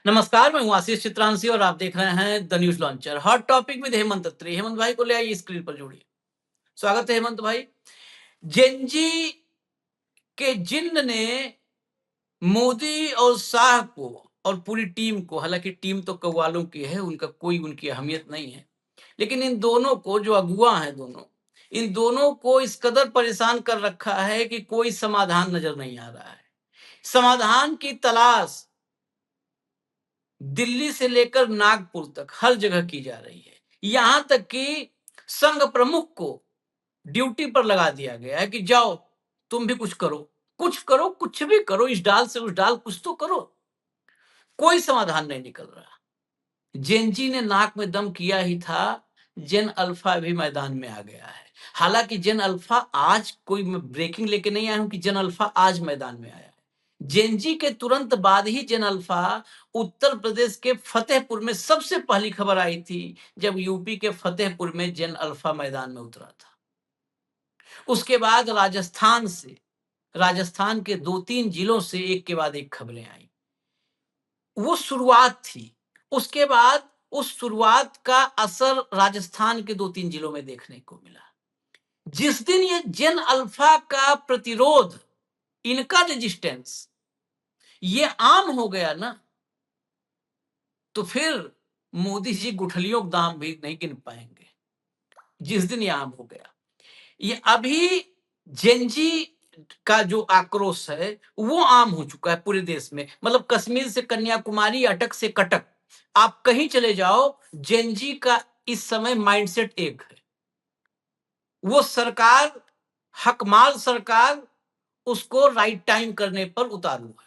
नमस्कार, मैं हूँ आशीष चित्रांशी और आप देख रहे हैं the news launcher. Hot topic with Hemant Atri. Hemant भाई को ले आइए स्क्रीन पर जोड़िए। स्वागत है हेमंत भाई। जेनजी के जिन्न ने मोदी और शाह को और पूरी टीम को, हालांकि टीम तो कव्वालों की है, उनका कोई उनकी अहमियत नहीं है, लेकिन इन दोनों को, जो अगुआ हैं दोनों, इन दोनों को इस कदर परेशान कर रखा है कि कोई समाधान नजर नहीं आ रहा है। समाधान की तलाश दिल्ली से लेकर नागपुर तक हर जगह की जा रही है। यहां तक कि संघ प्रमुख को ड्यूटी पर लगा दिया गया है कि जाओ तुम भी कुछ करो, कुछ करो, कुछ भी करो, इस डाल से उस डाल कुछ तो करो। कोई समाधान नहीं निकल रहा। जेनजी ने नाक में दम किया ही था, जेन अल्फा भी मैदान में आ गया है। हालांकि जेन अल्फा आज, कोई मैं ब्रेकिंग लेके नहीं आया हूं कि जेन अल्फा आज मैदान में आया है। जेनजी के तुरंत बाद ही जेन अल्फा उत्तर प्रदेश के फतेहपुर में सबसे पहली खबर आई थी, जब यूपी के फतेहपुर में जेन अल्फा मैदान में उतरा था। उसके बाद राजस्थान के 2-3 जिलों से एक के बाद एक खबरें आई। वो शुरुआत थी। उसके बाद उस शुरुआत का असर राजस्थान के 2-3 जिलों में देखने को मिला। जिस दिन ये जेन अल्फा का प्रतिरोध, इनका रेजिस्टेंस ये आम हो गया ना, तो फिर मोदी जी गुठलियों के दाम भी नहीं गिन पाएंगे। जिस दिन ये आम हो गया, ये अभी जेनजी का जो आक्रोश है वो आम हो चुका है पूरे देश में। मतलब कश्मीर से कन्याकुमारी, अटक से कटक, आप कहीं चले जाओ, जेनजी का इस समय माइंडसेट एक है। वो सरकार, हकमाल सरकार, उसको राइट टाइम करने पर उतारू है।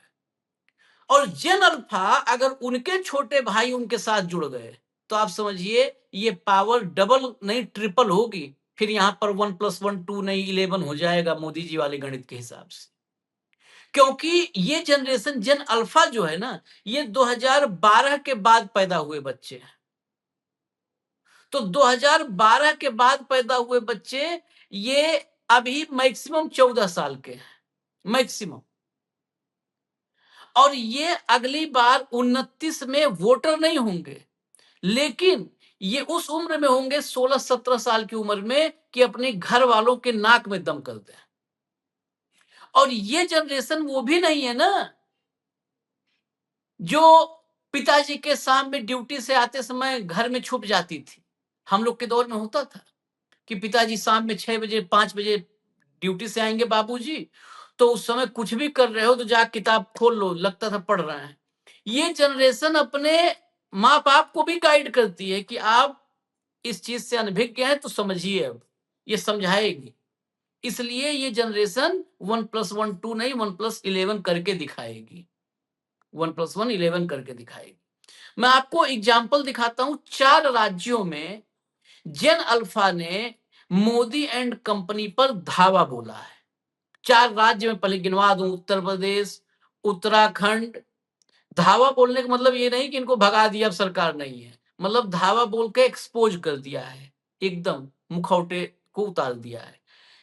और जेन अल्फा अगर उनके छोटे भाई उनके साथ जुड़ गए तो आप समझिए ये पावर डबल नहीं ट्रिपल होगी। फिर यहां पर 1+1 2 नहीं 11 हो जाएगा मोदी जी वाले गणित के हिसाब से। क्योंकि ये जनरेशन जेन अल्फा जो है ना, ये 2012 के बाद पैदा हुए बच्चे हैं। तो 2012 के बाद पैदा हुए बच्चे ये अभी मैक्सिमम 14 साल के हैं, मैक्सिमम। और ये अगली बार 29 में वोटर नहीं होंगे, लेकिन ये उस उम्र में होंगे, 16-17 साल की उम्र में, कि अपने घर वालों के नाक में दम कर दें। और ये जनरेशन वो भी नहीं है ना जो पिताजी के सामने ड्यूटी से आते समय घर में छुप जाती थी। हम लोग के दौर में होता था कि पिताजी शाम में 6 बजे 5 बजे ड्यूटी से आएंगे बाबूजी, तो उस समय कुछ भी कर रहे हो तो जा किताब खोल लो, लगता था पढ़ रहे हैं। ये जनरेशन अपने माँ बाप को भी गाइड करती है कि आप इस चीज से अनभिज्ञ हैं तो समझिए, अब ये समझाएगी। इसलिए ये जनरेशन 1+1 2 नहीं 1+11 करके दिखाएगी, 1+1 11 करके दिखाएगी। मैं आपको एग्जाम्पल दिखाता हूं। 4 राज्यों में जेन अल्फा ने मोदी एंड कंपनी पर धावा बोला है। 4 राज्य में पहले गिनवा दूं, उत्तर प्रदेश, उत्तराखंड। धावा बोलने का मतलब ये नहीं कि इनको भगा दिया अब सरकार नहीं है, मतलब धावा बोल के एक्सपोज कर दिया है, एकदम मुखौटे को उतार दिया है।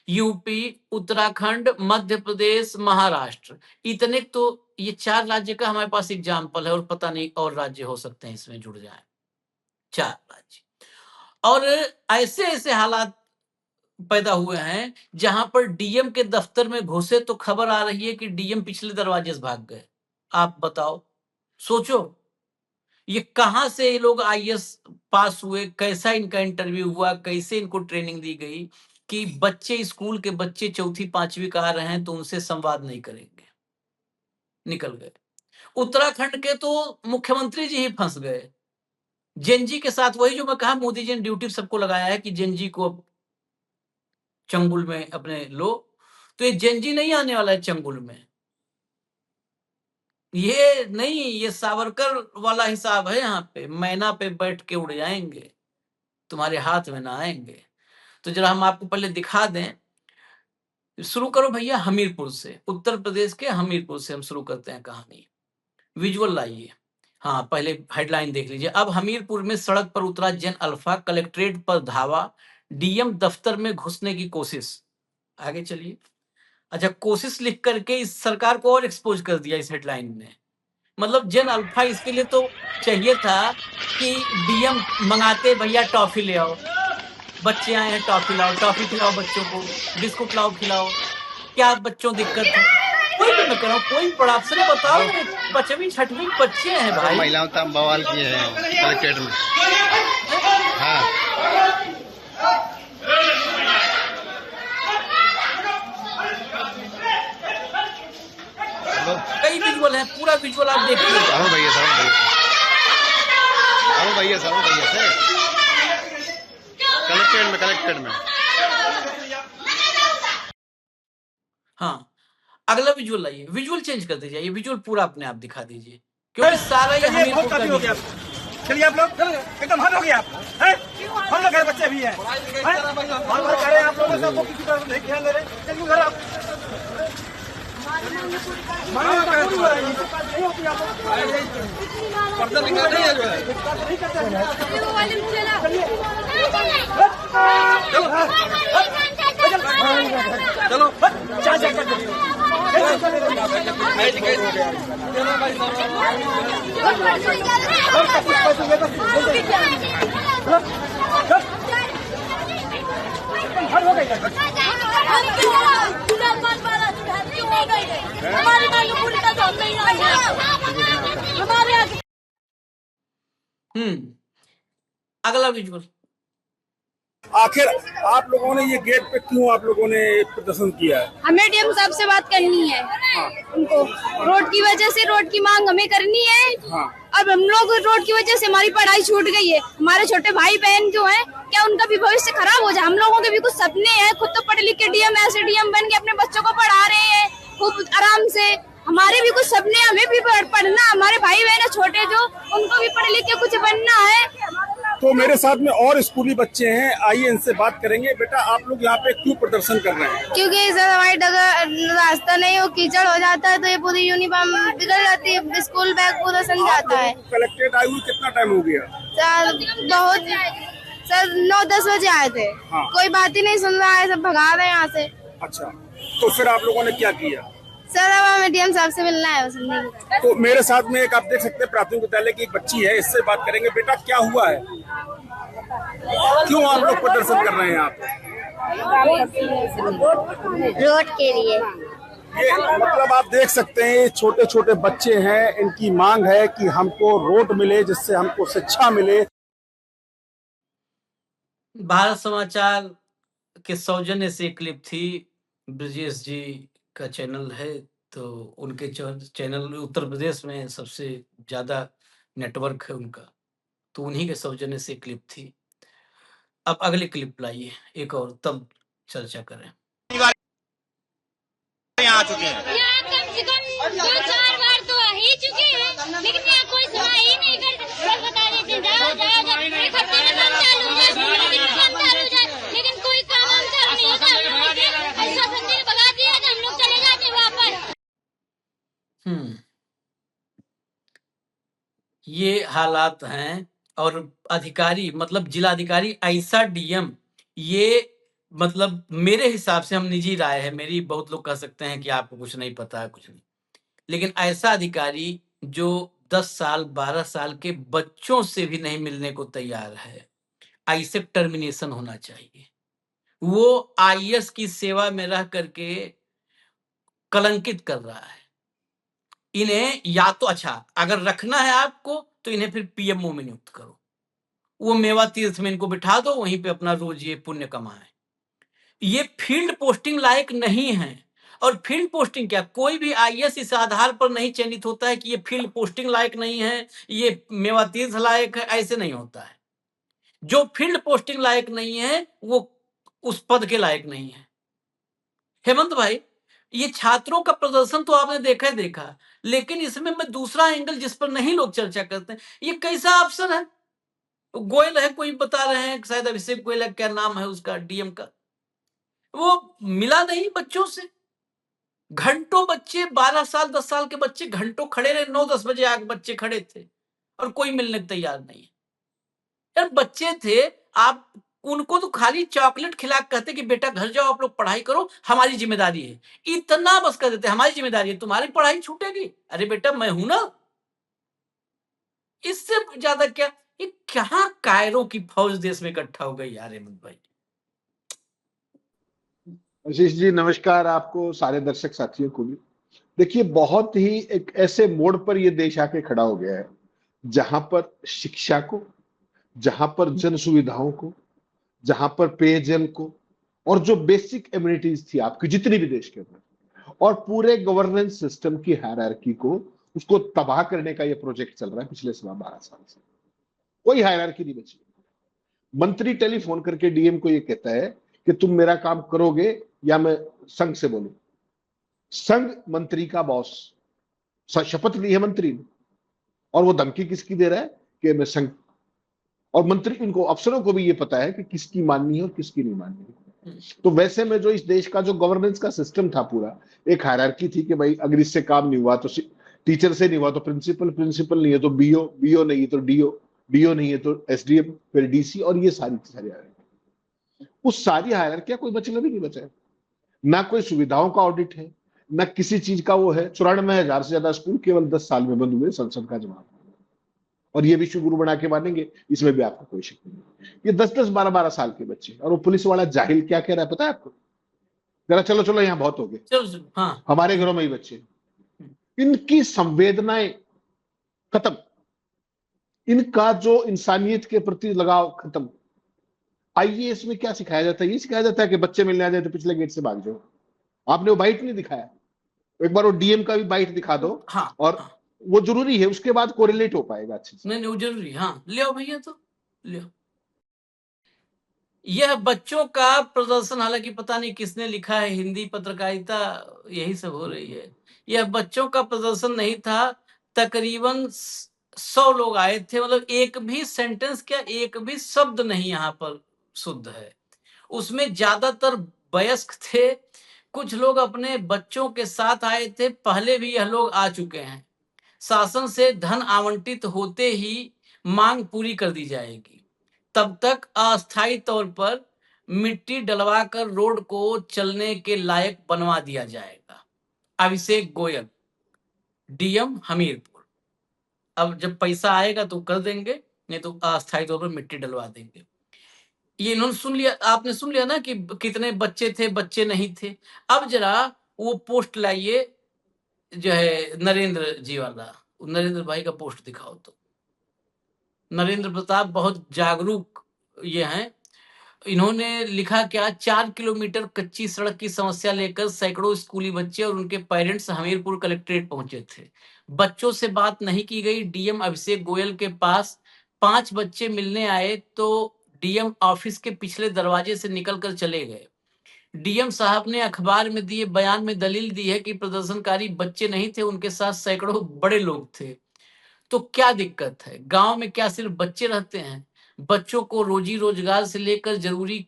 यूपी, उत्तराखंड, मध्य प्रदेश, महाराष्ट्र, इतने तो ये 4 राज्य का हमारे पास एग्जाम्पल है, और पता नहीं और राज्य हो सकते हैं इसमें जुड़ जाए। 4 राज्य। और ऐसे ऐसे हालात पैदा हुए हैं जहां पर डीएम के दफ्तर में घुसे तो खबर आ रही है कि डीएम पिछले दरवाजे से भाग गए। आप बताओ, सोचो, ये कहां से ये लोग आईएएस पास हुए, कैसा इनका इंटरव्यू हुआ, कैसे इनको ट्रेनिंग दी गई कि बच्चे, स्कूल के बच्चे 4वीं 5वीं का आ रहे हैं तो उनसे संवाद नहीं करेंगे, निकल गए। उत्तराखंड के तो मुख्यमंत्री जी ही फंस गए जेनजी के साथ। वही जो मैं कहा, मोदी जी ने ड्यूटी सबको लगाया है कि जेनजी को चंगुल में अपने लो, तो ये जेनजी नहीं आने वाला है चंगुल में। ये नहीं, ये सावरकर वाला हिसाब है। यहाँ पे मैना पे बैठ के उड़ जाएंगे, तुम्हारे हाथ में ना आएंगे। तो जरा हम आपको पहले दिखा दें। शुरू करो भैया हमीरपुर से, उत्तर प्रदेश के हमीरपुर से हम शुरू करते हैं कहानी। विजुअल लाइए। हाँ, पहले हेडलाइन देख लीजिए। अब हमीरपुर में सड़क पर उतरा जेन अल्फा, कलेक्ट्रेट पर धावा, डीएम दफ्तर में घुसने की कोशिश। आगे चलिए। अच्छा, कोशिश लिख करके इस सरकार को और एक्सपोज कर दिया इस हेडलाइन ने मतलब जेन अल्फा इसके लिए तो चाहिए था कि डीएम मंगाते, भैया टॉफी ले आओ, बच्चे आए हैं टॉफी लाओ, टॉफी खिलाओ बच्चों को, बिस्कुट लाओ खिलाओ, क्या बच्चों दिक्कत है? कोई भी मैं कह रहा हूँ, कोई बड़ा अफसर है, बताओ मेरे 5वीं 6वीं बच्चे हैं भाई। महिलाओं तक बवाल किए हैं कलेक्ट्रेट में। हाँ कई विजुअल है, पूरा विजुअल आप देखिए। साउंड भैया से कलेक्ट्रेट में। हाँ, अगला विजुअल लाइए, विजुअल चेंज कर दीजिए, ये विजुअल पूरा अपने आप दिखा दीजिए, क्योंकि सारा ये हमीरपुर का हो गया। चलिए आप लोग एकदम हद हो गया आप, हम लोग घर बच्चे भी हैं, बार बार कह रहे हैं आप लोगों से, किसी तरह नहीं ध्यान दे रहे। चलिए घर आप पर्दा निकाल रही है जो है। चलो अगला विजुअल। आखिर आप लोगों ने ये गेट पे क्यों आप लोगों ने प्रदर्शन किया है? हमें डीएम साहब से बात करनी है। उनको रोड की वजह से रोड की मांग हमें करनी है। अब हम लोग रोड की वजह से हमारी पढ़ाई छूट गई है। हमारे छोटे भाई बहन जो हैं, क्या उनका भी भविष्य खराब हो जाए? हम लोगों के भी कुछ सपने हैं, खुद तो पढ़े लिखे डीएम ऐसे डीएम बन के अपने बच्चों को पढ़ा रहे हैं खूब आराम से। हमारे भी कुछ सपने, हमें भी पढ़ना, हमारे भाई बहन है छोटे जो, उनको भी पढ़ लिख के कुछ बनना है। तो मेरे साथ में और स्कूली बच्चे हैं, आइए इनसे बात करेंगे। बेटा आप लोग यहाँ पे क्यों प्रदर्शन कर रहे हैं? क्योंकि सर हमारी रास्ता नहीं हो, कीचड़ हो जाता है तो ये पूरी यूनिफॉर्म बिगड़ जाती है, स्कूल बैग पूरा सन जाता है। कलेक्ट्रेट आए हुए कितना टाइम हो गया? सर 9-10 बजे आए थे। कोई बात ही नहीं सुन रहा है, सब भगा रहे हैं यहाँ से। अच्छा, तो फिर आप लोगों ने क्या किया? सर अब हमें डीएम साहब से मिलना है। तो मेरे साथ में एक आप देख सकते हैं प्राथमिक विद्यालय की एक बच्ची है, इससे बात करेंगे। बेटा क्या हुआ है, क्यों आप लोग प्रदर्शन कर रहे हैं? आप रोड के लिए। ये मतलब आप देख सकते हैं, ये छोटे छोटे बच्चे हैं, इनकी मांग है कि हमको रोड मिले, जिससे हमको शिक्षा मिले। भारत समाचार के सौजन्य से क्लिप थी, ब्रजेश जी का चैनल है, तो उनके चैनल उत्तर प्रदेश में सबसे ज्यादा नेटवर्क है उनका, तो उन्हीं के सौजन्य से क्लिप थी। अब अगली क्लिप लाइए एक और, तब चर्चा करें। यहाँ आ चुके हैं, यहाँ कम से कम 2-4 बार तो आ ही चुके हैं, लेकिन यहाँ कोई सुनाई ही नहीं करता। बस बता देते हैं जाओ जाओ जाओ, एक हफ्ते में काम चालू हो जाए, लेकिन कोई काम हम चालू नहीं होता। ऐसा संदेश भगा दिया कि हम लोग चले जाते वापस। ये हालात हैं, और अधिकारी मतलब जिलाधिकारी ऐसा डीएम, ये मतलब मेरे हिसाब से, हम निजी राय है मेरी, बहुत लोग कह सकते हैं कि आपको कुछ नहीं पता है, कुछ नहीं, लेकिन ऐसा अधिकारी जो 10 साल 12 साल के बच्चों से भी नहीं मिलने को तैयार है, ऐसे टर्मिनेशन होना चाहिए। वो आईएएस की सेवा में रह करके कलंकित कर रहा है। इन्हें या तो, अच्छा अगर रखना है आपको तो इन्हें फिर पीएमओ में नियुक्त करो, वो मेवा तीर्थ में इनको बिठा दो, वहीं पे अपना रोज ये पुण्य कमाए। ये फील्ड पोस्टिंग लायक नहीं है। और फील्ड पोस्टिंग क्या, कोई भी आईएएस इस आधार पर नहीं चयनित होता है कि ये फील्ड पोस्टिंग लायक नहीं है, ये मेवा तीर्थ लायक है, ऐसे नहीं होता है। जो फील्ड पोस्टिंग लायक नहीं है वो उस पद के लायक नहीं है। हेमंत भाई, ये छात्रों का प्रदर्शन तो आपने देखा, लेकिन इसमें मैं दूसरा एंगल जिस पर नहीं लोग चर्चा करते हैं, ये कैसा अफसर है? गोयल है, कोई बता रहे हैं शायद अभिषेक गोयल है, क्या नाम है उसका डीएम का, वो मिला नहीं बच्चों से। घंटों बच्चे, 12 साल 10 साल के बच्चे घंटों खड़े रहे, 9-10 बजे आके बच्चे खड़े थे और कोई मिलने को तैयार नहीं है। यार बच्चे थे, आप उनको तो खाली चॉकलेट खिला कहते कि बेटा घर जाओ, आप लोग पढ़ाई करो, हमारी जिम्मेदारी है, इतना बस कर देते हमारी जिम्मेदारी है, तुम्हारी पढ़ाई छूटेगी। अरे बेटा मैं हूं ना, इससे ज्यादा क्या, ये क्या कायरों की फौज देश में इकट्ठा हो गई यार हेमंत भाई। आशीष जी नमस्कार, आपको सारे दर्शक साथियों को भी। देखिए, बहुत ही एक ऐसे मोड़ पर ये देश आके खड़ा हो गया है जहां पर शिक्षा को, जहां पर जन सुविधाओं को, जहां पर पेयजल को और जो बेसिक एमिनिटीज थी आपकी जितनी भी देश के अंदर, और पूरे गवर्नेंस सिस्टम की हायरार्की को, उसको तबाह करने का ये प्रोजेक्ट चल रहा है पिछले 12 साल से। कोई हायरार्की नहीं बची। मंत्री टेलीफोन करके डीएम को ये कहता है कि तुम मेरा काम करोगे या मैं संघ से बोलूं। संघ मंत्री का बॉस, शपथ ली है मंत्री ने, और वो धमकी किसकी दे रहा है कि मैं संघ। और मंत्री, इनको अफसरों को भी ये पता है कि किसकी माननी है और किसकी नहीं माननी है। तो वैसे में जो इस देश का जो गवर्नेंस का सिस्टम था पूरा, एक हायरार्की थी कि भाई अगर इससे काम नहीं हुआ तो टीचर से नहीं हुआ तो प्रिंसिपल, प्रिंसिपल नहीं है तो बीओ, बीओ नहीं है तो डीओ, डीओ नहीं है तो एसडीएम, फिर डीसी, और ये सारी हायरार्की। उस सारी हायरार्की कोई मतलब ही नहीं बचा है। ना कोई सुविधाओं का ऑडिट है, ना किसी चीज का वो है। 94,000 से ज्यादा स्कूल केवल 10 साल में बंद हुए, संसद का जवाब। और ये विश्व गुरु बना के मानेंगे, इसमें भी आपको कोई शक नहीं। ये 10-10, 12-12 साल के बच्चे, और वो पुलिस वाला जाहिल क्या कह रहा है पता है आपको? जरा चलो चलो यहाँ बहुत हो गए, हाँ, हमारे घरों में ही बच्चे। इनकी संवेदनाएं खत्म, इनका जो इंसानियत के प्रति लगाव खत्म। आईएएस में क्या सिखाया जाता है? ये सिखाया जाता है कि बच्चे मिलने आ जाए तो पिछले गेट से भाग जाओ। आपने वो बाइट नहीं दिखाया, एक बार वो डीएम का भी बाइट दिखा दो। हाँ, और हाँ, वो जरूरी है, उसके बाद कोरिलेट हो पाएगा अच्छे से। नहीं वो जरूरी, हाँ ले आओ भैया, तो ले आओ। यह बच्चों का प्रदर्शन, हालांकि पता नहीं किसने लिखा है, हिंदी पत्रकारिता यही सब हो रही है। यह बच्चों का प्रदर्शन नहीं था, तकरीबन 100 लोग आए थे, मतलब एक भी सेंटेंस क्या, एक भी शब्द नहीं यहाँ पर शुद्ध है। उसमें ज्यादातर वयस्क थे, कुछ लोग अपने बच्चों के साथ आए थे, पहले भी यह लोग आ चुके हैं। शासन से धन आवंटित होते ही मांग पूरी कर दी जाएगी, तब तक अस्थायी तौर पर मिट्टी डलवाकर रोड को चलने के लायक बनवा दिया जाएगा। अभिषेक गोयल, डीएम हमीरपुर। अब जब पैसा आएगा तो कर देंगे, नहीं तो अस्थायी तौर पर मिट्टी डलवा देंगे। ये इन्होंने सुन लिया, आपने सुन लिया ना कि कितने बच्चे थे, बच्चे नहीं थे। अब जरा वो पोस्ट लाइए, जो है नरेंद्र जी वाला, नरेंद्र भाई का पोस्ट दिखाओ। तो नरेंद्र प्रताप बहुत जागरूक ये हैं। इन्होंने लिखा क्या, 4 किलोमीटर कच्ची सड़क की समस्या लेकर सैकड़ों स्कूली बच्चे और उनके पेरेंट्स हमीरपुर कलेक्ट्रेट पहुंचे थे। बच्चों से बात नहीं की गई। डीएम अभिषेक गोयल के पास 5 बच्चे मिलने आए तो डीएम ऑफिस के पिछले दरवाजे से निकलकर चले गए। डीएम साहब ने अखबार में दिए बयान में दलील दी है कि प्रदर्शनकारी बच्चे नहीं थे, उनके साथ सैकड़ों बड़े लोग थे। तो क्या दिक्कत है? गांव में क्या सिर्फ बच्चे रहते हैं? बच्चों को रोजी रोजगार से लेकर जरूरी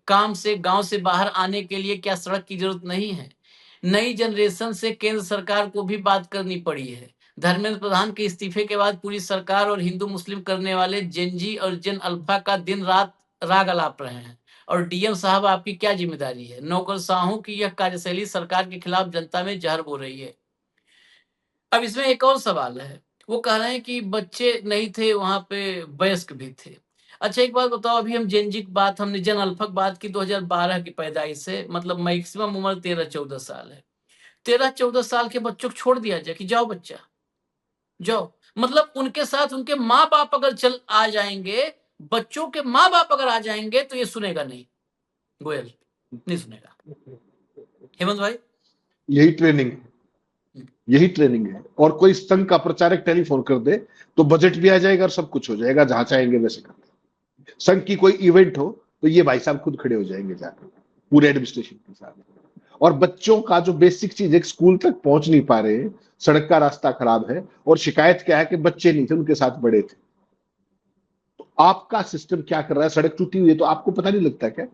काम से गांव से बाहर आने के लिए क्या सड़क की जरूरत नहीं है? नई जनरेशन से केंद्र सरकार को भी बात करनी पड़ी है। धर्मेंद्र प्रधान के इस्तीफे के बाद पूरी सरकार और हिंदू मुस्लिम करने वाले जेनजी और जेन अल्फा का दिन रात राग अलाप रहे हैं। और डीएम साहब, आपकी क्या जिम्मेदारी है? नौकरशाहों की यह कार्यशैली सरकार के खिलाफ जनता में जहर बो रही है। अब इसमें एक और सवाल है, वो कह रहे हैं कि बच्चे नहीं थे वहां पे, वयस्क भी थे। अच्छा एक बात बताओ, अभी हम जेनजी की बात, हमने जन अल्फा की बात की 2012 की पैदाइश से, मतलब मैक्सिमम उम्र 13-14 साल है। 13-14 साल के बच्चों को छोड़ दिया जाए कि जाओ बच्चा जाओ, मतलब उनके साथ उनके माँ बाप अगर चल आ जाएंगे, बच्चों के माँ बाप अगर आ जाएंगे तो ये सुनेगा नहीं, गोयल नहीं सुनेगा। हेमंत भाई, यही ट्रेनिंग है, यही ट्रेनिंग है। और कोई संघ का प्रचारक टेलीफोन कर दे तो बजट भी आ जाएगा और सब कुछ हो जाएगा, जहां चाहेंगे वैसे करते। संघ की कोई इवेंट हो तो ये भाई साहब खुद खड़े हो जाएंगे जाकर पूरे एडमिनिस्ट्रेशन के साथ। और बच्चों का जो बेसिक चीज, एक स्कूल तक पहुंच नहीं पा रहे, सड़क का रास्ता खराब है, और शिकायत क्या है कि बच्चे नहीं थे, उनके साथ बड़े थे। तो आपका सिस्टम क्या कर रहा है? सड़क टूटी हुई है तो आपको पता नहीं लगता क्या?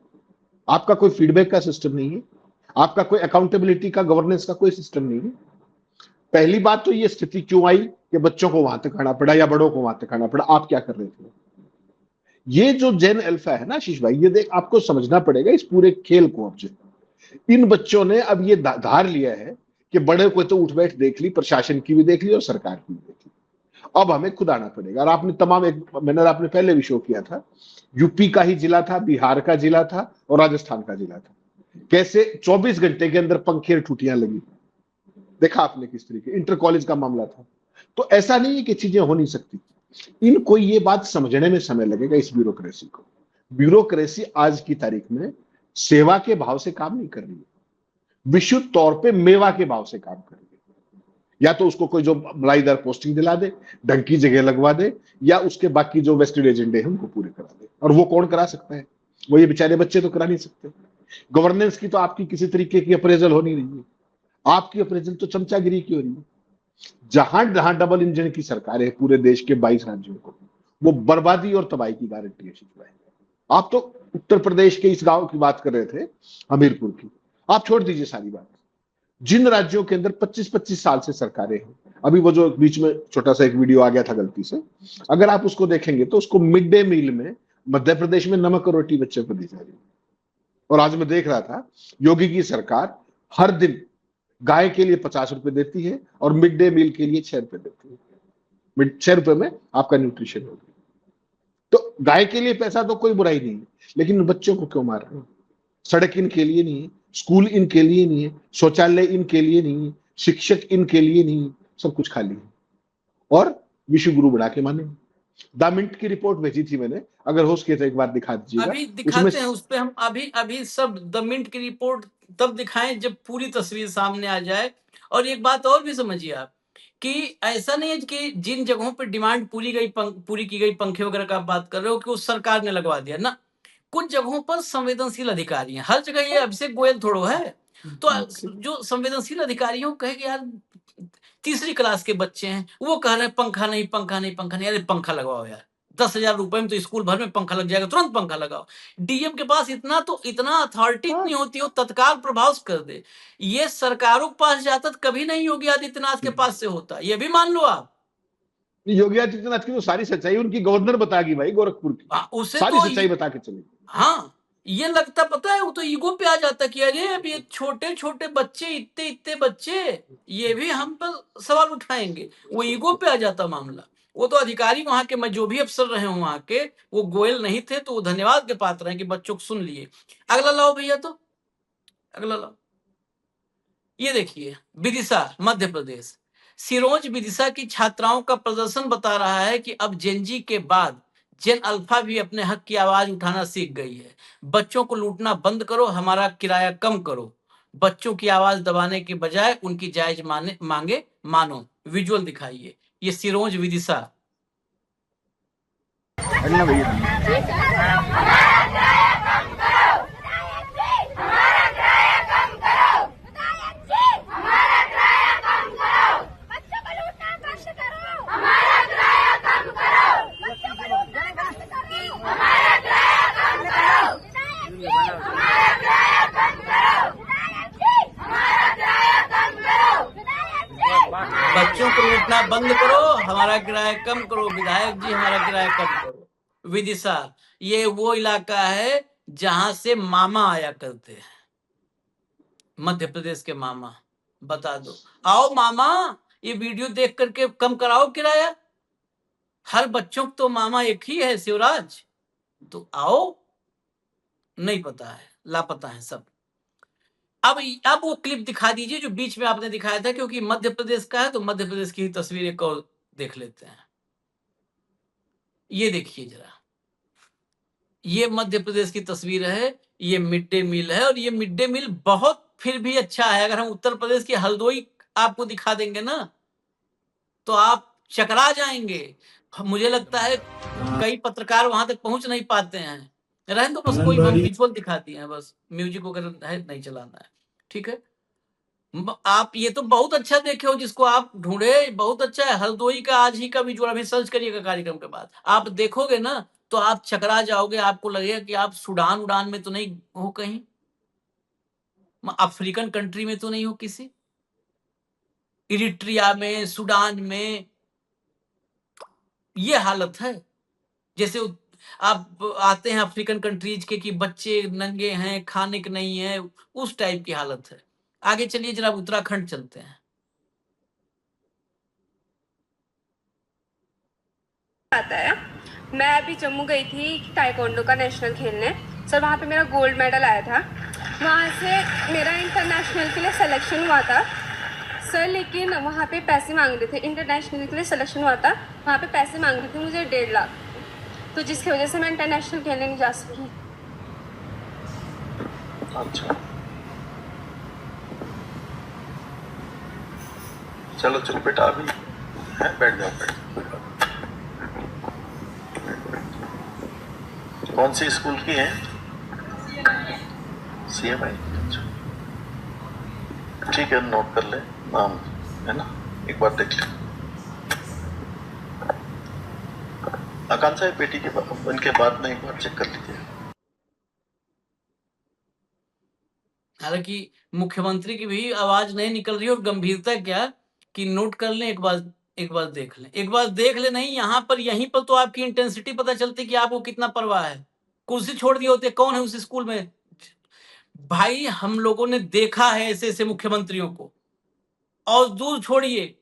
आपका कोई फीडबैक का सिस्टम नहीं है, आपका कोई अकाउंटेबिलिटी का, गवर्नेंस का कोई सिस्टम नहीं है। पहली बात तो ये स्थिति क्यों आई कि बच्चों को वहां तक खाना पड़ा या बड़ों को वहां तक खाना पड़ा? आप क्या कर रहे थे? ये जो जेन अल्फा है ना आशीष भाई, ये देख आपको समझना पड़ेगा इस पूरे खेल को। अब इन बच्चों ने अब ये धार लिया है कि बड़े को तो उठ बैठ देख ली, प्रशासन की भी देख ली और सरकार की भी देख ली। अब हमें खुद आना पड़ेगा। और आपने तमाम मैंने आपने पहले भी शो किया था, यूपी का ही जिला था, बिहार का जिला था और राजस्थान का जिला था, कैसे 24 घंटे के अंदर पंखे और ठुटियां लगी, देखा आपने किस तरीके। इंटर कॉलेज का मामला था। तो ऐसा नहीं है कि चीजें हो नहीं सकती, इनको ये बात समझने में समय लगेगा इस ब्यूरोक्रेसी को। ब्यूरोक्रेसी आज की तारीख में सेवा के भाव से काम नहीं कर रही है, विशुद्ध तौर पे मेवा के भाव से काम कर रही है। या तो उसको कोई जो मलाईदार पोस्टिंग दिला दे, ढंग की जगह लगवा दे, या उसके बाकी जो वेस्टेड एजेंडे हैं उनको पूरे करा दे। और वो कौन करा सकता है? वो ये बेचारे बच्चे तो करा नहीं सकते। गवर्नेंस की तो आपकी किसी तरीके की अप्रेजल हो नहीं रही है, आपकी अप्रेजल तो चमचागिरी की हो रही है। जहां जहां डबल इंजन की सरकार है पूरे देश के 22 राज्यों को, वो बर्बादी और तबाही की गारंटी है शिवराज। आप तो उत्तर प्रदेश के इस गांव की बात कर रहे थे, हमीरपुर की, आप छोड़ दीजिए सारी बात। जिन राज्यों के अंदर 25-25 साल से सरकारें हैं, अभी वो जो बीच में छोटा सा एक वीडियो आ गया था गलती से, अगर आप उसको देखेंगे तो उसको मिड डे मील में मध्य प्रदेश में नमक और रोटी बच्चों को दी जा रही है। और आज मैं देख रहा था योगी की सरकार हर दिन गाय के लिए 50 रुपए देती है और मिड डे मील के लिए 6 रुपए देती है। 6 रुपए में आपका न्यूट्रिशन होगा। तो गाय के लिए पैसा तो कोई बुराई नहीं है, लेकिन बच्चों को क्यों मार रहे हो? सड़क इनके लिए नहीं है, स्कूल इनके लिए नहीं है, शौचालय इनके लिए नहीं है, शिक्षक इनके लिए नहीं है, सब कुछ खाली है। और विश्व गुरु बना के माने। द मिंट की रिपोर्ट भेजी थी मैंने, अगर हो सके तो एक बार दिखा दीजिएगा। अभी दिखाते हैं उस पे हम, अभी सब द मिंट की रिपोर्ट तब दिखाएं जब पूरी तस्वीर सामने आ जाए। और एक बात और भी समझिए आप कि ऐसा नहीं है कि जिन जगहों पर डिमांड पूरी की गई, पंखे वगैरह का आप बात कर रहे हो, कि उस सरकार ने लगवा दिया ना। कुछ जगहों पर संवेदनशील अधिकारी हैं, हर जगह ये अभिषेक गोयल थोड़ो है। तो जो संवेदनशील अधिकारी हो कहे कि यार 3री क्लास के बच्चे हैं, वो कह रहे हैं पंखा नहीं पंखा नहीं पंखा नहीं। अरे पंखा लगवाओ यार, 10,000 रुपए में तो स्कूल भर में पंखा लग जाएगा, तुरंत पंखा लगाओ। डीएम के पास इतना अथॉरिटी नहीं होती हो तत्काल प्रभाव से कर दे। ये सरकारों के पास जाता तो कभी नहीं योगी आदित्यनाथ के पास से होता, ये भी मान लो आप। योगी आदित्यनाथ की तो सारी सच्चाई उनकी गवर्नर बताएगी भाई, गोरखपुर की उसे सारी तो सच्चाई बता के चलेगी। हाँ, ये लगता पता है, वो तो ईगो पे आ जाता कि अरे अब ये छोटे छोटे बच्चे, इतने इतने बच्चे, ये भी हम पर सवाल उठाएंगे। वो ईगो पे आ जाता मामला। वो तो अधिकारी वहां के, मैं जो भी अफसर रहे हूं वहां के, वो गोयल नहीं थे, तो वो धन्यवाद के पात्र हैं कि बच्चों को सुन लिए। अगला लाओ भैया, तो अगला लाओ। ये देखिए, विदिशा मध्य प्रदेश, सिरोंज विदिशा की छात्राओं का प्रदर्शन बता रहा है कि अब जेनजी के बाद जेन अल्फा भी अपने हक की आवाज उठाना सीख गई है। बच्चों को लूटना बंद करो, हमारा किराया कम करो। बच्चों की आवाज दबाने के बजाय उनकी जायज मांगे मानो। विजुअल दिखाइए, ये सिरोंज विदिशा। बच्चों को लूटना बंद करो, हमारा किराया कम करो। विधायक जी, हमारा किराया कम करो। विदिशा ये वो इलाका है जहां से मामा आया करते हैं, मध्य प्रदेश के मामा। बता दो, आओ मामा, ये वीडियो देख करके कम कराओ किराया। हर बच्चों को तो मामा एक ही है, शिवराज। तो आओ, नहीं पता है, लापता है सब। अब वो क्लिप दिखा दीजिए जो बीच में आपने दिखाया था, क्योंकि मध्य प्रदेश का है तो मध्य प्रदेश की ही तस्वीर एक और देख लेते हैं। ये देखिए जरा, ये मध्य प्रदेश की तस्वीर है, ये मिड डे मील है। और ये मिड डे मील बहुत फिर भी अच्छा है। अगर हम उत्तर प्रदेश की हल्द्वानी आपको दिखा देंगे ना, तो आप चकरा जाएंगे। मुझे लगता है कई पत्रकार वहां तक पहुंच नहीं पाते हैं। रहने तो बस, कोई विजुअल दिखाती हैं, बस म्यूजिक वगैरह है नहीं चलाना है, ठीक है। आप ये तो बहुत अच्छा देखे हो, जिसको आप ढूंढे, बहुत अच्छा है। हल्द्वानी का आज ही का विजुअल अभी सर्च करिएगा कार्यक्रम के बाद, आप देखोगे ना तो आप चकरा जाओगे। आपको लगेगा कि आप सूडान उड़ान में तो नहीं हो, कहीं अफ्रीकन कंट्री में तो नहीं हो, किसी इरिट्रिया में, सूडान में। ये हालत है। जैसे आप आते हैं अफ्रीकन कंट्रीज के कि बच्चे नंगे हैं, खाने के नहीं है, उस टाइप की हालत है। आगे चलिए जरा, उत्तराखंड चलते हैं। आता है। मैं अभी जम्मू गई थी ताइक्वांडो का नेशनल खेलने सर, वहाँ पे मेरा गोल्ड मेडल आया था। वहाँ से मेरा इंटरनेशनल के लिए सिलेक्शन हुआ था सर, लेकिन वहाँ पे पैसे मांग रहे थे। इंटरनेशनल के लिए सिलेक्शन हुआ था, वहाँ पे पैसे मांग रहे थे मुझे 1.5 लाख, तो जिसकी वजह से मैं इंटरनेशनल खेलने नहीं जा सकी। अच्छा, चलो चलो बेटा, अभी है, बैठ जाओ, बैठ जाओ। कौन सी स्कूल की है? CMI। ठीक है, नोट कर ले नाम, है ना, एक बार देख ले। आकांक्षा बेटी के उनके बाद में एक बार चेक कर लीजिए। हालांकि मुख्यमंत्री की भी आवाज नहीं निकल रही, और गंभीरता क्या कि नोट कर लें, एक बार देख लें, एक बार देख ले। नहीं, यहाँ पर यहीं पर तो आपकी इंटेंसिटी पता चलती कि आपको कितना परवाह है। कुर्सी छोड़ दिए होते, कौन है उस स्कूल में? भाई, हम लोगों ने देखा है ऐसे ऐसे मुख्यमंत्रियों को। और दूर छोड़िए,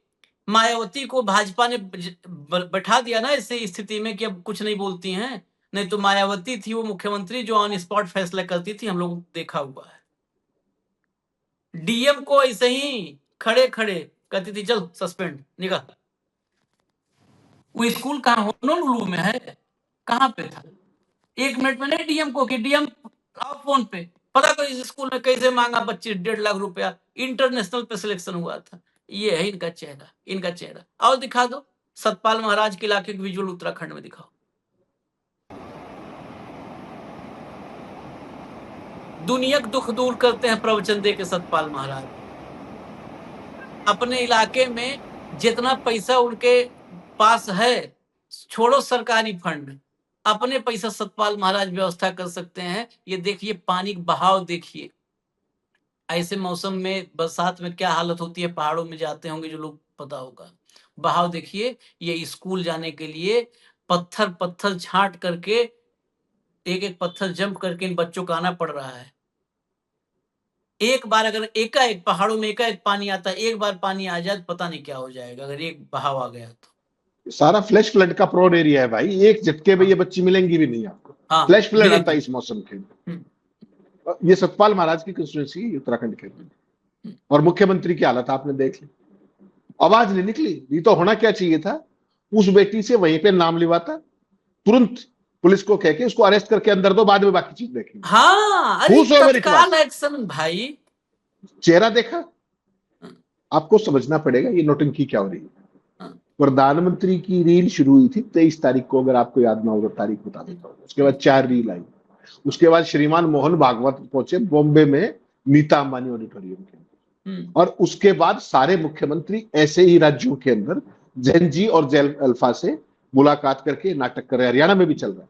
मायावती को भाजपा ने बैठा दिया ना ऐसे स्थिति में कि अब कुछ नहीं बोलती हैं। नहीं तो मायावती थी वो मुख्यमंत्री जो ऑन स्पॉट फैसला करती थी, हम लोग देखा हुआ है। डीएम को ऐसे ही खड़े खड़े कहती थी, चल सस्पेंड, निकाल। वो स्कूल कहाँ, होनोलुलु में है, कहाँ पे था? 1 मिनट में नहीं डीएम को कि डीएम आओ फोन पे, पता करो इस स्कूल में कैसे मांगा 25-1.5 लाख रुपया, इंटरनेशनल पे सिलेक्शन हुआ था। ये है इनका चेहरा, इनका चेहरा। और दिखा दो सतपाल महाराज के इलाके के विजुअल उत्तराखंड में दिखाओ। दुनिया का दुख दूर करते हैं प्रवचन दे के सतपाल महाराज। अपने इलाके में जितना पैसा उनके पास है, छोड़ो सरकारी फंड, अपने पैसा सतपाल महाराज व्यवस्था कर सकते हैं। ये देखिए पानी का बहाव देखिए, ऐसे मौसम में बरसात में क्या हालत होती है। पहाड़ों में जाते होंगे जो लोग, पता होगा। बहाव देखिए, ये स्कूल जाने के लिए पत्थर पत्थर छांट करके, एक एक पत्थर जंप करके इन बच्चों को आना पड़ रहा है। एक बार अगर एकाएक पहाड़ों में एकाएक पानी आता है, एक बार पानी आ जाए तो पता नहीं क्या हो जाएगा अगर एक बहाव आ गया तो। सारा फ्लैश फ्लड का प्रोन एरिया है भाई, एक झटके में ये बच्ची मिलेंगी भी नहीं आपको। हाँ, फ्लैश फ्लड आता है इस मौसम के। ये सतपाल महाराज की कंस्टिट्यूंसी उत्तराखंड के, और मुख्यमंत्री की हालत आपने देख ली। आवाज नहीं निकली। ये तो होना क्या चाहिए था, उस बेटी से वहीं पे नाम लिवाता, तुरंत पुलिस को कह के उसको अरेस्ट करके अंदर दो, बाद में बाकी चीज देखेंगे। हाँ, अरे तत्काल एक्शन भाई। चेहरा देखा, आपको समझना पड़ेगा ये नौटंकी क्या हो रही है। प्रधानमंत्री की रील शुरू हुई थी 23 तारीख को, अगर आपको याद ना हो तो तारीख बता देता हूँ। उसके बाद 4 रील आई। उसके बाद श्रीमान मोहन भागवत पहुंचे बॉम्बे में नीता अंबानी ऑडिटोरियम के, और उसके बाद सारे मुख्यमंत्री ऐसे ही राज्यों के अंदर जैन जी और जेल अल्फा से मुलाकात करके नाटक कर रहे हैं। हरियाणा में भी चल रहा है,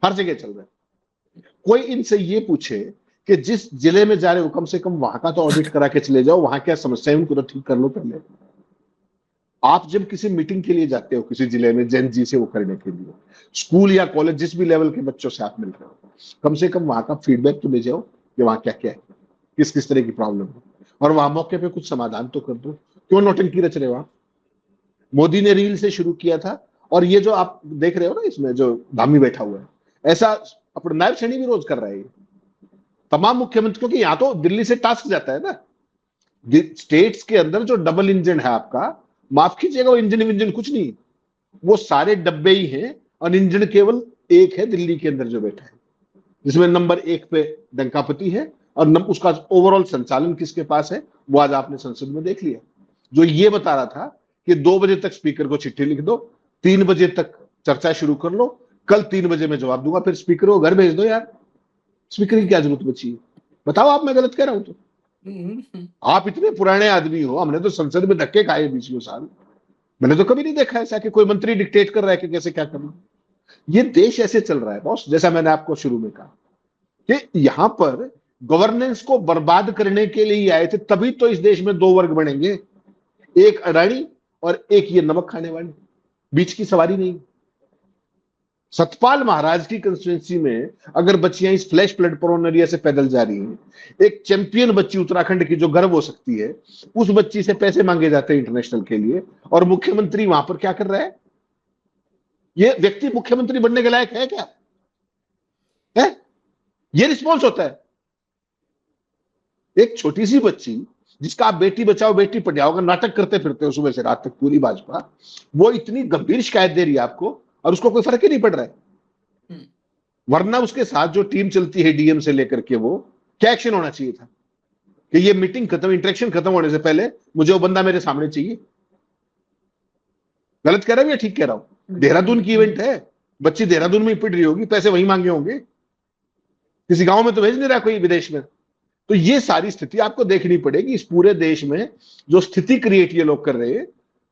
हर जगह चल रहा है। कोई इनसे ये पूछे कि जिस जिले में जा रहे हो कम से कम वहां का तो ऑडिट करा के चले जाओ, वहां क्या समस्या है उनको तो ठीक कर लो पहले। आप जब किसी मीटिंग के लिए जाते हो किसी जिले में जैन जी से वो करने के लिए, स्कूल या कॉलेज जिस भी लेवल के बच्चों से आप मिल रहे हो, कम से कम वहां का फीडबैक तो ले जाओ कि वहां क्या क्या है, किस किस तरह की प्रॉब्लम है, और वहां मौके पे कुछ समाधान तो कर दो। क्यों नौटंकी रच रहे हो आप? मोदी ने रील से शुरू किया था, और ये जो आप देख रहे हो ना इसमें जो धामी बैठा हुआ है, ऐसा अपना नायब सैनी भी रोज कर रहा है तमाम मुख्यमंत्रियों के। यहाँ तो दिल्ली से टास्क जाता है ना, स्टेट्स के अंदर जो डबल इंजन है आपका, माफ कीजिएगा वो इंजन कुछ नहीं, वो सारे डब्बे ही हैं, और इंजन केवल एक है दिल्ली के अंदर जो बैठा है, जिसमें नंबर 1 पे डंकापति है, और उसका ओवरऑल संचालन किसके पास है वो आज आपने संसद में देख लिया। जो ये बता रहा था कि 2 बजे तक स्पीकर को चिट्ठी लिख दो, 3 बजे तक चर्चा शुरू कर लो, कल 3 बजे में जवाब दूंगा, फिर स्पीकर को घर भेज दो। यार स्पीकर की क्या जरूरत बची है? बताओ आप, मैं गलत कह रहा हूं तो? आप इतने पुराने आदमी हो, हमने तो संसद में धक्के खाए 20 साल, मैंने तो कभी नहीं देखा ऐसा कि कोई मंत्री डिक्टेट कर रहा है कि कैसे क्या करना। ये देश ऐसे चल रहा है बॉस, जैसा मैंने आपको शुरू में कहा कि यहां पर गवर्नेंस को बर्बाद करने के लिए आए थे, तभी तो इस देश में 2 वर्ग बनेंगे, एक अडानी और एक ये नमक खाने वाले, बीच की सवारी नहीं। सतपाल महाराज की कंस्टिट्यूंसी में अगर बच्चियां इस फ्लैश फ्लड प्रोन एरिया से पैदल जा रही हैं, एक चैंपियन बच्ची उत्तराखंड की जो गर्व हो सकती है, उस बच्ची से पैसे मांगे जाते हैं इंटरनेशनल के लिए, और मुख्यमंत्री वहां पर क्या कर रहा है? ये व्यक्ति मुख्यमंत्री बनने के लायक है क्या? है? ये रिस्पॉन्स होता है? एक छोटी सी बच्ची जिसका आप बेटी बचाओ बेटी पढ़ाओ का नाटक करते फिरते हो सुबह से रात तक पूरी भाजपा, वो इतनी गंभीर शिकायत दे रही है आपको और उसको कोई फर्क ही नहीं पड़ रहा है। वरना उसके साथ जो टीम चलती है डीएम से लेकर के, वो क्या एक्शन होना चाहिए था कि ये मीटिंग खत्म, इंटरेक्शन खत्म होने से पहले मुझे वो बंदा मेरे सामने चाहिए। गलत कह रहा हूं या ठीक कह रहा हूं? देहरादून की इवेंट है, बच्ची देहरादून में ही पिट रही होगी, पैसे वहीं मांगे होंगे, किसी गांव में तो भेज नहीं रहा कोई विदेश में। तो ये सारी स्थिति आपको देखनी पड़ेगी। इस पूरे देश में जो स्थिति क्रिएट ये लोग कर रहे हैं,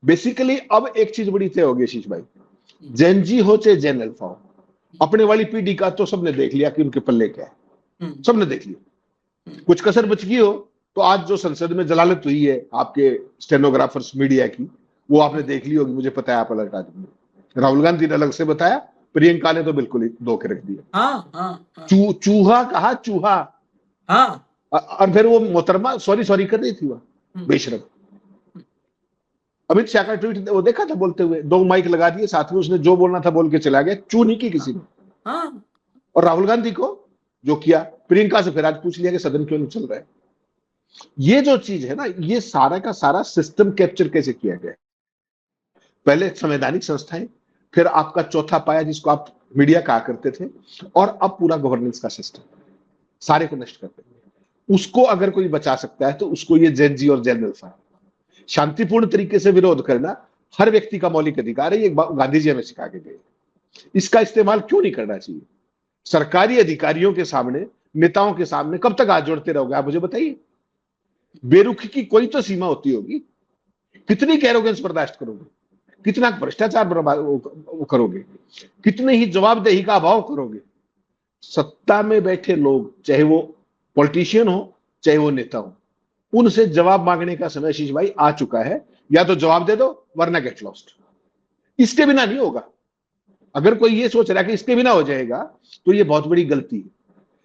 बेसिकली अब एक चीज बड़ी तय होगी आशीष भाई, जेन जी हो चाहे जेन अल्फा हो, अपने वाली पीढ़ी का तो सबने देख लिया कि उनके पल्ले क्या है, सबने देख लिया। कुछ कसर बच गई हो तो आज जो संसद में जलालत हुई है आपके स्टेनोग्राफर्स मीडिया की, वो आपने देख ली होगी, मुझे पता है आप अलग आदमी। राहुल गांधी ने अलग से बताया, प्रियंका ने तो बिल्कुल ही धो के रख दिया। चूहा कहा, चूहा। हाँ, और फिर वो मोहतरमा सॉरी कर रही थी, वह बेशरम। अमित शाह का ट्वीट वो देखा था बोलते हुए, 2 माइक लगा दिए साथ में, उसने जो बोलना था बोल के चला गया, चू नहीं की किसी ने। और राहुल गांधी को जो किया, प्रियंका से फिर आज पूछ लिया कि सदन क्यों नहीं चल रहा है। ये जो चीज है ना, ये सारा का सारा सिस्टम कैप्चर कैसे किया गया है। पहले संवैधानिक संस्थाएं, फिर आपका चौथा पाया जिसको आप मीडिया कहा करते थे, और अब पूरा गवर्नेंस का सिस्टम, सारे को नष्ट करते हैं। उसको अगर कोई बचा सकता है तो उसको ये जेन जी और जेन अल्फा। शांतिपूर्ण तरीके से विरोध करना हर व्यक्ति का मौलिक अधिकार है, ये गांधी जी हमें सिखा के गए। इसका इस्तेमाल क्यों नहीं करना चाहिए? सरकारी अधिकारियों के सामने, नेताओं के सामने कब तक हाथ जोड़ते रहोगे आप, मुझे बताइए। बेरुखी की कोई तो सीमा होती होगी। कितनी एरोगेंस बर्दाश्त करोगे, कितना भ्रष्टाचार करोगे, कितने ही जवाबदेही का अभाव करोगे। सत्ता में बैठे लोग, चाहे वो पॉलिटिशियन हो चाहे वो नेता हो, उनसे जवाब मांगने का समय आशीष भाई आ चुका है। या तो जवाब दे दो वरना गेट लॉस्ट। इसके बिना नहीं होगा। अगर कोई ये सोच रहा है कि इसके बिना हो जाएगा तो ये बहुत बड़ी गलती है।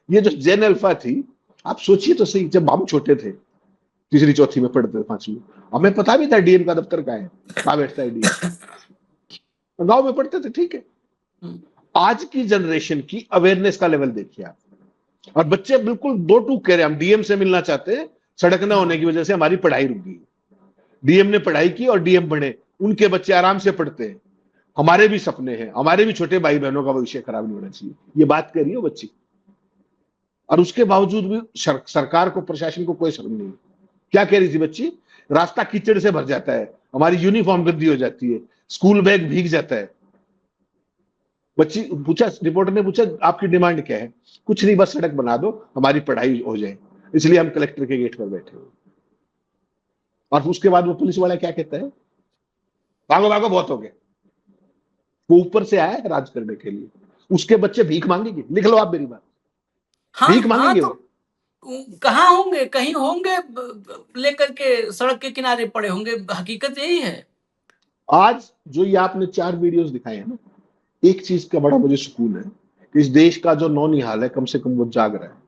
ये जो जेन अल्फा थी, आप सोचिए तो सही, जब हम छोटे थे, तीसरी चौथी में पढ़ते थे, 5वीं, हमें पता भी था डीएम का दफ्तर कहाँ है, कहाँ बैठता है डीएम। गांव में पढ़ते थे, ठीक है। आज की जनरेशन की अवेयरनेस का लेवल देखिए आप, और बच्चे बिल्कुल दो टूक कह रहे हैं, हम डीएम से मिलना चाहते हैं, सड़क ना होने की वजह से हमारी पढ़ाई रुक गई। डीएम ने पढ़ाई की और डीएम बने, उनके बच्चे आराम से पढ़ते हैं। हमारे भी सपने हैं, हमारे भी छोटे भाई बहनों का भविष्य खराब नहीं होना चाहिए, ये बात कह रही है बच्ची। और उसके बावजूद भी सरकार को, प्रशासन को कोई शर्म नहीं। क्या कह रही थी बच्ची? रास्ता कीचड़ से भर जाता है, हमारी यूनिफॉर्म गंदी हो जाती है, स्कूल बैग भीग जाता है। बच्ची पूछा, रिपोर्टर ने पूछा आपकी डिमांड क्या है? कुछ नहीं, बस सड़क बना दो, हमारी पढ़ाई हो जाए, इसलिए हम कलेक्टर के गेट पर बैठे हुए। और उसके बाद वो पुलिस वाला क्या कहता है? भागो भागो, बहुत हो गया। वो ऊपर से आया है राज करने के लिए, उसके बच्चे भीख मांगेंगे। लिख लो आप मेरी बात। भीख मांगेंगे तो वो। कहाँ होंगे? कहीं होंगे लेकर के सड़क के किनारे पड़े होंगे। हकीकत यही है। आज जो ये आपने 4 वीडियोस दिखाए हैं ना, एक चीज का बड़ा मुझे सुकून है कि इस देश का जो नौनिहाल है, कम से कम वो जाग रहा है।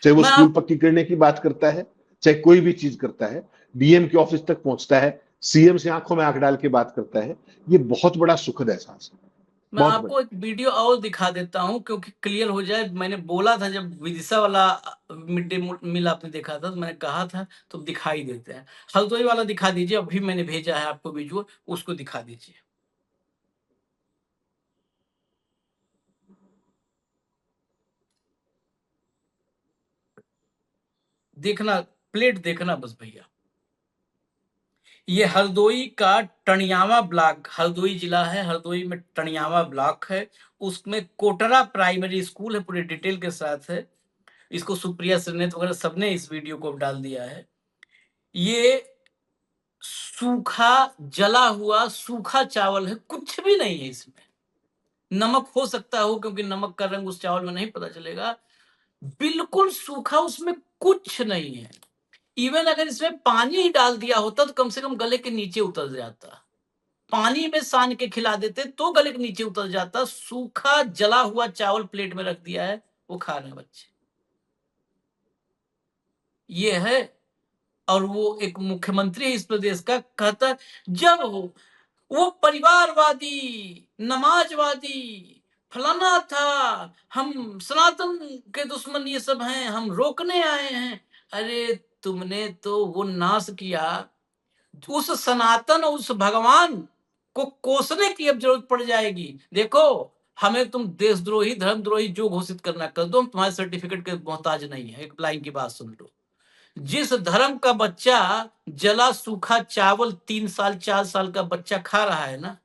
चाहे वो स्कूल पक्की करने की बात करता है, चाहे कोई भी चीज करता है, डीएम के ऑफिस तक पहुंचता है, सीएम से आंखों में आंख डाल के बात करता है। ये बहुत बड़ा सुखद एहसास है। मैं आपको एक वीडियो और दिखा देता हूं क्योंकि क्लियर हो जाए। मैंने बोला था, जब विदिशा वाला मिड डे मील आपने देखा था तो मैंने कहा था तो दिखाई देते हैं। हल्द्वानी वाला दिखा दीजिए, अभी मैंने भेजा है आपको विजुअल, उसको दिखा दीजिए। देखना, प्लेट देखना बस भैया। ये हरदोई का टणियावा ब्लॉक, हरदोई जिला है, हरदोई में टणियावा ब्लॉक है, उसमें कोटरा प्राइमरी स्कूल है, पूरे डिटेल के साथ है। इसको सुप्रिया श्रीनेत वगैरह सबने इस वीडियो को डाल दिया है। ये सूखा जला हुआ सूखा चावल है, कुछ भी नहीं है इसमें। नमक हो सकता हो क्योंकि नमक का रंग उस चावल में नहीं पता चलेगा। बिल्कुल सूखा, उसमें कुछ नहीं है। इवन अगर इसमें पानी ही डाल दिया होता तो कम से कम गले के नीचे उतर जाता। पानी में सान के खिला देते तो गले के नीचे उतर जाता। सूखा जला हुआ चावल प्लेट में रख दिया है, वो खा रहे हैं बच्चे। ये है। और वो एक मुख्यमंत्री है इस प्रदेश का, कहता जब हो वो परिवारवादी, नमाजवादी, फलाना था, हम सनातन के दुश्मन ये सब हैं, हम रोकने आए हैं। अरे तुमने तो वो नाश किया, उस सनातन और उस भगवान को कोसने की अब जरूरत पड़ जाएगी। देखो, हमें तुम देशद्रोही, धर्मद्रोही जो घोषित करना कर दो, हम तुम्हारे सर्टिफिकेट के मोहताज नहीं है। एक लाइन की बात सुन लो, जिस धर्म का बच्चा जला सूखा चावल 3 साल 4 साल का बच्चा खा रहा है ना,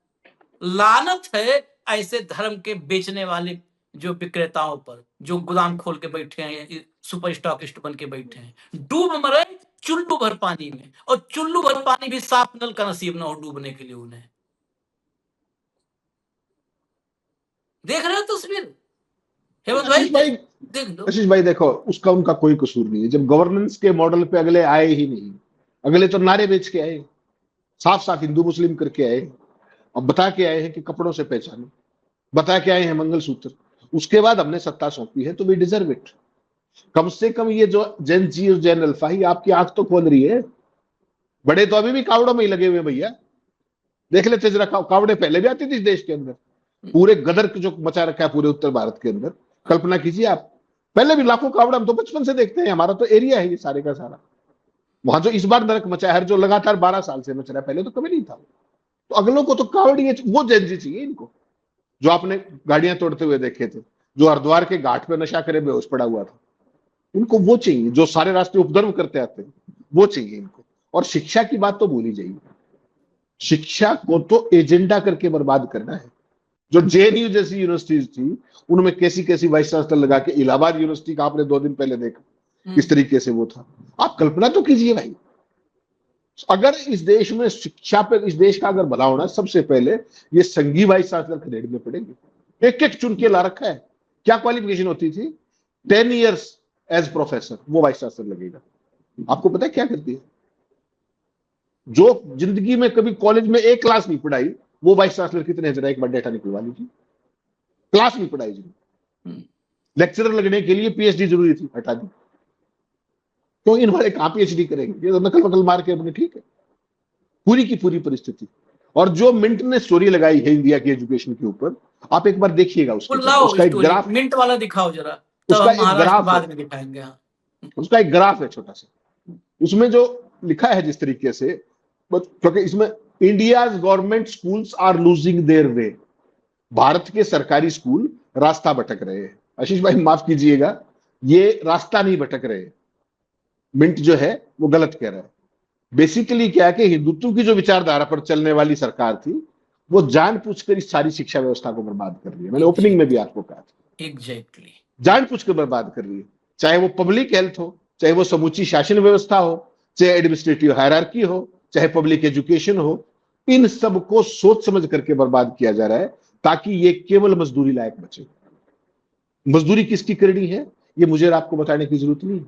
लानत है ऐसे धर्म के बेचने वाले जो विक्रेताओं पर, जो गोदाम खोल के बैठे हैं, सुपर स्टॉकिस्ट बन के बैठे हैं। डूब मरे चुल्लू भर पानी में, और चुल्लू भर पानी भी साफ नल का नसीब ना हो डूबने के लिए उन्हें। देख रहे हो तस्वीर हेमंत भाई? देख लो आशीष भाई, देखो उसका उनका कोई कसूर नहीं है। जब गवर्नेंस के मॉडल पे अगले आए ही नहीं, अगले तो नारे बेच के आए, साफ साफ हिंदू मुस्लिम करके आए, अब बता के आए हैं कि कपड़ों से पहचानो, बता के आए हैं मंगलसूत्र। उसके बाद हमने सत्ता सौंपी है तो वी डिजर्व इट। कम से कम ये जो जेन जी और जेन अल्फा ही आपकी आंख तो खोल रही है। बड़े तो अभी भी कावड़ों में ही लगे हुए भैया। देख लेते जरा, कावड़े पहले भी आती थी इस देश के अंदर। पूरे गदर जो मचा रखा है पूरे उत्तर भारत के अंदर, कल्पना कीजिए आप। पहले भी लाखों कावड़ हम तो बचपन से देखते हैं, हमारा तो एरिया है ये सारे का सारा। वहां जो इस बार नरक मचा है, जो लगातार 12 साल से मच रहा है, पहले तो कभी नहीं था। तो अगलों को तो कावड़ी वो जेनजी चाहिए इनको, जो आपने गाड़ियां तोड़ते हुए देखे थे, जो हरिद्वार के घाट पे नशा करे बेहोश पड़ा हुआ था, इनको वो चाहिए। जो सारे रास्ते उपद्रव करते आते हैं वो चाहिए इनको। और शिक्षा की बात तो भूल ही जाइए। शिक्षा को तो एजेंडा करके बर्बाद करना है। जो जेएनयू जैसी यूनिवर्सिटीज थी, उनमें कैसी कैसी वाइस चांसलर लगा के, इलाहाबाद यूनिवर्सिटी का आपने 2 दिन पहले देखा किस तरीके से वो था। आप कल्पना तो कीजिए भाई, अगर इस देश में शिक्षा पे, इस देश का अगर भला होना, सबसे पहले ये संघीय वाइस चांसलर खरीदने पड़ेंगे। एक एक चुन के ला रखा है। क्या क्वालिफिकेशन होती थी? 10 ईयर्स एज प्रोफेसर, वो वाइस चांसलर लगेगा। आपको पता है क्या करती है? जो जिंदगी में कभी कॉलेज में एक क्लास नहीं पढ़ाई, वो वाइस चांसलर कितने जरा एक बार डेटा निकलवा लीजिए। क्लास नहीं पढ़ाई जी, लेक्चरर लगने के लिए पीएचडी जरूरी थी, हटा दी। तो इन वाले कहां पीएचडी करेंगे? ये तो नकल वकल मार के अपने, ठीक है, पूरी की पूरी परिस्थिति। और जो मिंट ने स्टोरी लगाई है इंडिया की एजुकेशन के ऊपर, आप एक बार देखिएगा उसका एक ग्राफ। मिंट वाला दिखाओ जरा, उसका एक ग्राफ बाद में दिखाएंगे। उसका एक ग्राफ है छोटा सा, उसमें जो लिखा है जिस तरीके से, क्योंकि इसमें India's government schools are losing their way, Bharat के सरकारी स्कूल रास्ता भटक रहे हैं। आशीष भाई माफ कीजिएगा, ये रास्ता नहीं भटक रहे, मिंट जो है वो गलत कह रहा है। बेसिकली क्या है कि हिंदुत्व की जो विचारधारा पर चलने वाली सरकार थी, वो जानबूझकर इस सारी शिक्षा व्यवस्था को बर्बाद कर रही है। मैंने ओपनिंग में भी आपको कहा था, एग्जैक्टली जानबूझकर बर्बाद कर रही है। चाहे वो पब्लिक हेल्थ हो, चाहे वो समूची शासन व्यवस्था हो, चाहे एडमिनिस्ट्रेटिव हायरार्की हो, चाहे पब्लिक एजुकेशन हो, इन सब को सोच समझ करके बर्बाद किया जा रहा है ताकि ये केवल मजदूरी लायक बचे। मजदूरी किसकी करनी है ये मुझे और आपको बताने की जरूरत नहीं है।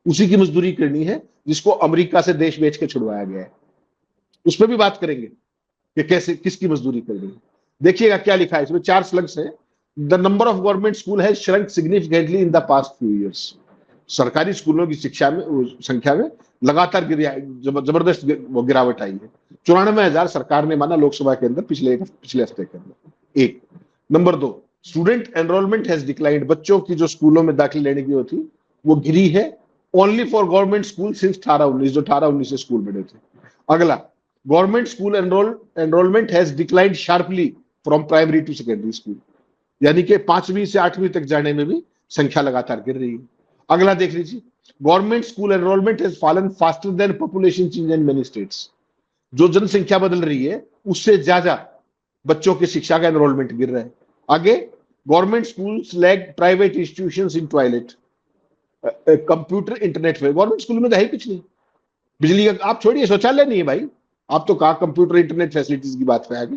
उसी की मजदूरी करनी है जिसको अमेरिका से देश बेच के छुड़वाया गया है। उस पर भी बात करेंगे कि कैसे, किसकी मजदूरी करनी है। देखिएगा क्या लिखा है इसमें, 4 स्लग्स है। The number of government school has shrunk significantly in the past few years. सरकारी स्कूलों की शिक्षा में, संख्या में लगातार जबरदस्त गिरावट आई है। 94,000 सरकार ने माना लोकसभा के अंदर पिछले हफ्ते के अंदर। 1 number 2, student enrolment has declined. बच्चों की जो स्कूलों में दाखिले लेने की होती वो गिरी है only for government school since 18-19, जो 18-19 से स्कूल बने थे। अगला, government school enrolment has declined sharply from primary to secondary school, यानी कि 5वीं से 8वीं तक जाने में भी संख्या लगातार गिर रही है। अगला देख लीजिए, government school enrolment has fallen faster than population change in many states. जो जनसंख्या बदल रही है उससे ज्यादा बच्चों की शिक्षा का एनरोलमेंट गिर रहा है। आगे, government schools lag private institutions इन टॉयलेट, कंप्यूटर, इंटरनेट पे। गवर्नमेंट स्कूल में तो है कुछ नहीं, बिजली का आप छोड़िए, शौचालय नहीं है भाई। आप तो कहा कंप्यूटर इंटरनेट फैसिलिटीज की बात पे आ गई।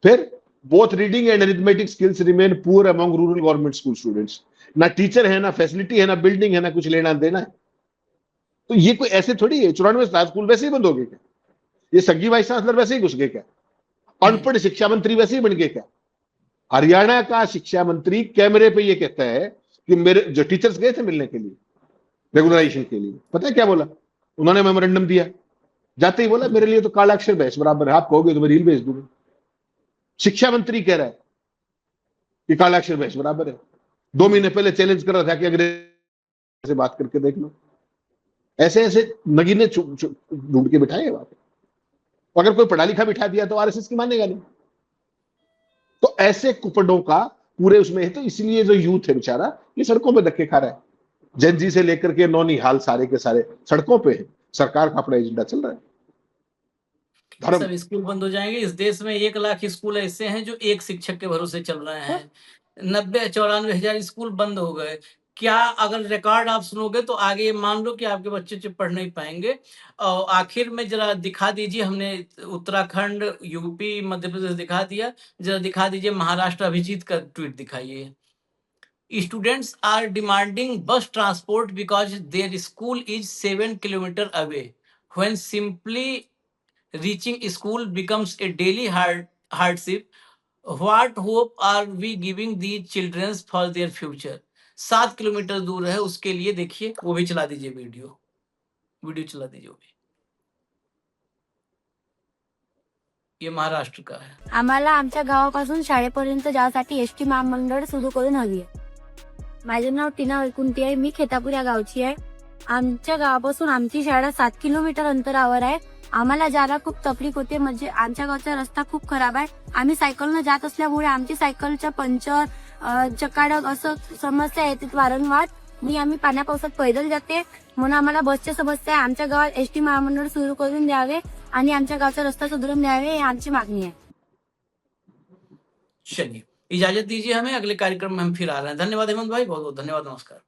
फिर both reading and arithmetic skills remain poor among rural government school students. ना टीचर है, ना फैसिलिटी है, ना बिल्डिंग है, ना कुछ लेना देना है। तो ये कोई ऐसे थोड़ी है 94 स्कूल वैसे ही बंद हो गए क्या? ये संघीय वाइस चांसलर वैसे ही घुस गए क्या? अनपढ़ शिक्षा मंत्री वैसे ही बन गए क्या? हरियाणा का शिक्षा मंत्री कैमरे पे ये कहता है कि मेरे जो टीचर्स गए थे मिलने के लिए रेगुलराइजेशन के लिए, पता है क्या बोला उन्होंने? मेमोरेंडम दिया, जाते ही बोला मेरे लिए तो काला अक्षर भैंस बराबर है, आप कहोगे तो मैं रील भेज दूंगा। शिक्षा मंत्री कह रहा है कि काला अक्षर भैंस बराबर है। 2 महीने पहले चैलेंज कर रहा था कि अंग्रेजी से बात करके देख लो। ऐसे ऐसे नगीने ढूंढ के बिठाए वहां पे। अगर कोई पढ़ा लिखा बिठा दिया तो आरएसएस की मानेगा नहीं। तो ऐसे कुपड़ों का पूरे उसमें है। तो इसलिए जो यूथ है बेचारा ये सड़कों पे धक्के खा रहा है। जनजी से लेकर के नौनिहाल सारे के सारे सड़कों पे है। सरकार का अपना एजेंडा चल रहा है। धर्म सब स्कूल बंद हो जाएंगे। इस देश में 1 लाख स्कूल ऐसे हैं जो एक शिक्षक के भरोसे चल रहे हैं। 90-94 हजार स्कूल बंद हो गए। क्या अगर रिकॉर्ड आप सुनोगे तो आगे ये मान लो कि आपके बच्चे पढ़ नहीं पाएंगे। और आखिर में जरा दिखा दीजिए, हमने उत्तराखंड, यूपी, मध्य प्रदेश दिखा दिया, जरा दिखा दीजिए महाराष्ट्र। अभिजीत का ट्वीट दिखाइए। Students are demanding bus transport because their school is 7 kilometre away when simply reaching school becomes a daily hardship. What hope are we giving these children for their future? 7 kilometre दूर है, उसके लिए देखिए। वो भी चला दीजिए, वीडियो चला दीजिए। वो भी ये महाराष्ट्र का है। आम्हाला आमच्या गावापासून शाळेपर्यंत जाण्यासाठी एसटी महामंडळ सुरू करून हवी आहे। माझे नाव टीना वैकुंठी आहे। मी खेतापूर या गावची आहे। आमच्या गावापासून आमची शाळा 7 किलोमीटर अंतरावर आहे। आम्हाला जायला खूप तकलीफ होते, म्हणजे आमच्या गावचा रस्ता खूप खराब आहे। आम्ही सायकलनं जात असल्यामुळे आमची सायकलच्या पंचर, चकाडक असं समस्या येतात वारंवार। आम्ही पाण्या पावसात पैदल जाते, म्हणून आम्हाला बसची समस्या आहे। आमच्या गावात एसटी महामंडळ सुरू करून द्यावे आणि आमच्या गावचा रस्ता सुधारून द्यावे, ही आमची मागणी आहे। चलिए, इजाजत दीजिए हमें। अगले कार्यक्रम में हम फिर आ रहे हैं। धन्यवाद हेमंत भाई, बहुत बहुत धन्यवाद। नमस्कार।